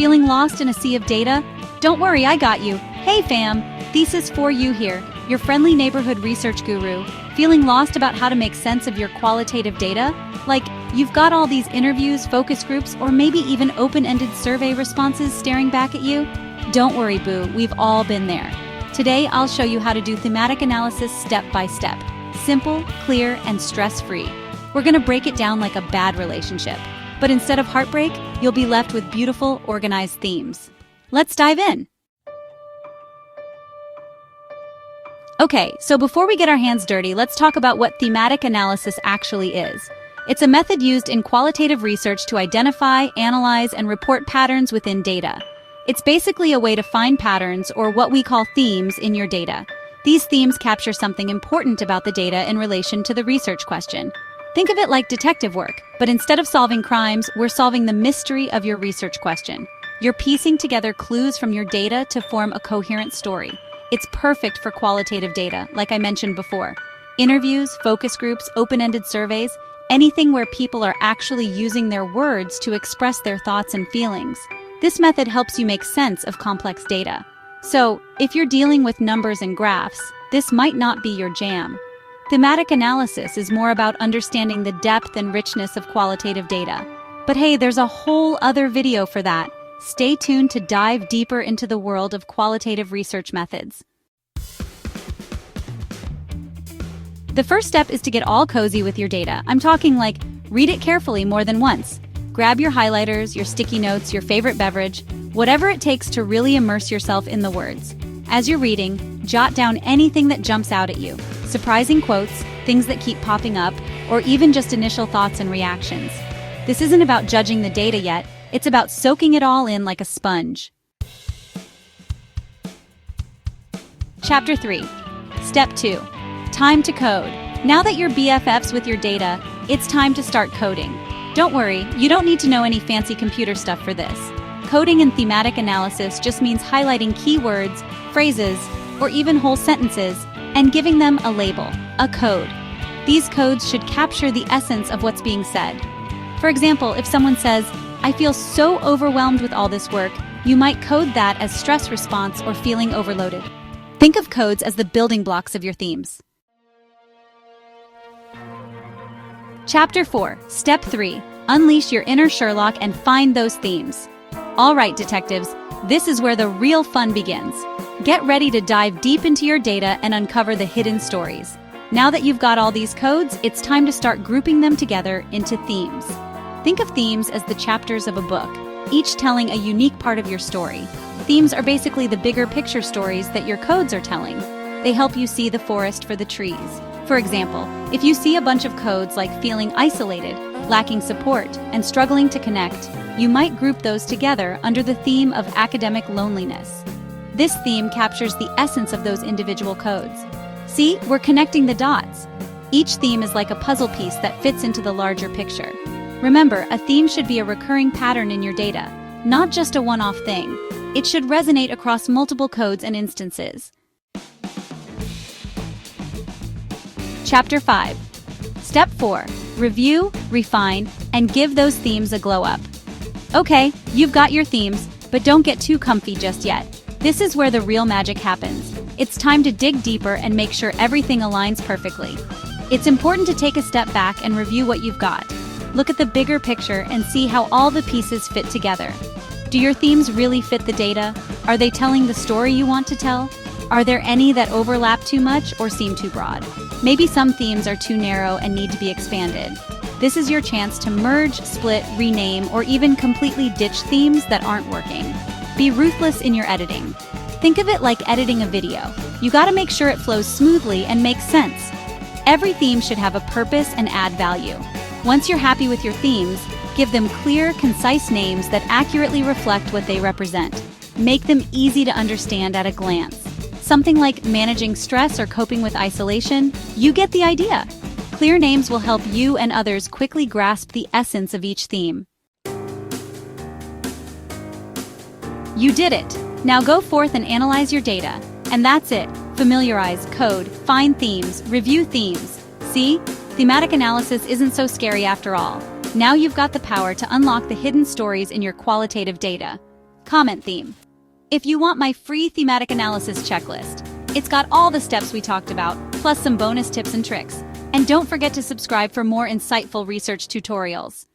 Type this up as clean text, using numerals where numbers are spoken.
Feeling lost in a sea of data? Don't worry, I got you. Hey fam, Thesis for you here, your friendly neighborhood research guru. Feeling lost about how to make sense of your qualitative data? Like, you've got all these interviews, focus groups, or maybe even open-ended survey responses staring back at you? Don't worry, boo, we've all been there. Today, I'll show you how to do thematic analysis step by step. Simple, clear, and stress-free. We're gonna break it down like a bad relationship. But instead of heartbreak, you'll be left with beautiful, organized themes. Let's dive in. Okay, so before we get our hands dirty, let's talk about what thematic analysis actually is. It's a method used in qualitative research to identify, analyze, and report patterns within data. It's basically a way to find patterns, or what we call themes, in your data. These themes capture something important about the data in relation to the research question. Think of it like detective work, but instead of solving crimes, we're solving the mystery of your research question. You're piecing together clues from your data to form a coherent story. It's perfect for qualitative data, like I mentioned before. Interviews, focus groups, open-ended surveys, anything where people are actually using their words to express their thoughts and feelings. This method helps you make sense of complex data. So, if you're dealing with numbers and graphs, this might not be your jam. Thematic analysis is more about understanding the depth and richness of qualitative data. But hey, there's a whole other video for that. Stay tuned to dive deeper into the world of qualitative research methods. The first step is to get all cozy with your data. I'm talking like, read it carefully more than once. Grab your highlighters, your sticky notes, your favorite beverage, whatever it takes to really immerse yourself in the words. As you're reading, jot down anything that jumps out at you. Surprising quotes, things that keep popping up, or even just initial thoughts and reactions. This isn't about judging the data yet, it's about soaking it all in like a sponge. Chapter 3. Step 2. Time to code. Now that you're BFFs with your data, it's time to start coding. Don't worry, you don't need to know any fancy computer stuff for this. Coding in thematic analysis just means highlighting keywords, phrases, or even whole sentences, and giving them a label, a code. These codes should capture the essence of what's being said. For example, if someone says, "I feel so overwhelmed with all this work," you might code that as stress response or feeling overloaded. Think of codes as the building blocks of your themes. Chapter 4, Step 3. Unleash your inner Sherlock and find those themes. All right, detectives, this is where the real fun begins. Get ready to dive deep into your data and uncover the hidden stories. Now that you've got all these codes, it's time to start grouping them together into themes. Think of themes as the chapters of a book, each telling a unique part of your story. Themes are basically the bigger picture stories that your codes are telling. They help you see the forest for the trees. For example, if you see a bunch of codes like feeling isolated, lacking support, and struggling to connect, you might group those together under the theme of academic loneliness. This theme captures the essence of those individual codes. See, we're connecting the dots. Each theme is like a puzzle piece that fits into the larger picture. Remember, a theme should be a recurring pattern in your data, not just a one-off thing. It should resonate across multiple codes and instances. Chapter 5. Step 4. Review, refine, and give those themes a glow up. Okay, you've got your themes, but don't get too comfy just yet. This is where the real magic happens. It's time to dig deeper and make sure everything aligns perfectly. It's important to take a step back and review what you've got. Look at the bigger picture and see how all the pieces fit together. Do your themes really fit the data? Are they telling the story you want to tell? Are there any that overlap too much or seem too broad? Maybe some themes are too narrow and need to be expanded. This is your chance to merge, split, rename, or even completely ditch themes that aren't working. Be ruthless in your editing. Think of it like editing a video. You gotta make sure it flows smoothly and makes sense. Every theme should have a purpose and add value. Once you're happy with your themes, give them clear, concise names that accurately reflect what they represent. Make them easy to understand at a glance. Something like managing stress or coping with isolation, you get the idea. Clear names will help you and others quickly grasp the essence of each theme. You did it! Now go forth and analyze your data. And that's it. Familiarize, code, find themes, review themes. See? Thematic analysis isn't so scary after all. Now you've got the power to unlock the hidden stories in your qualitative data. comment theme. If you want my free thematic analysis checklist, it's got all the steps we talked about, plus some bonus tips and tricks. And don't forget to subscribe for more insightful research tutorials.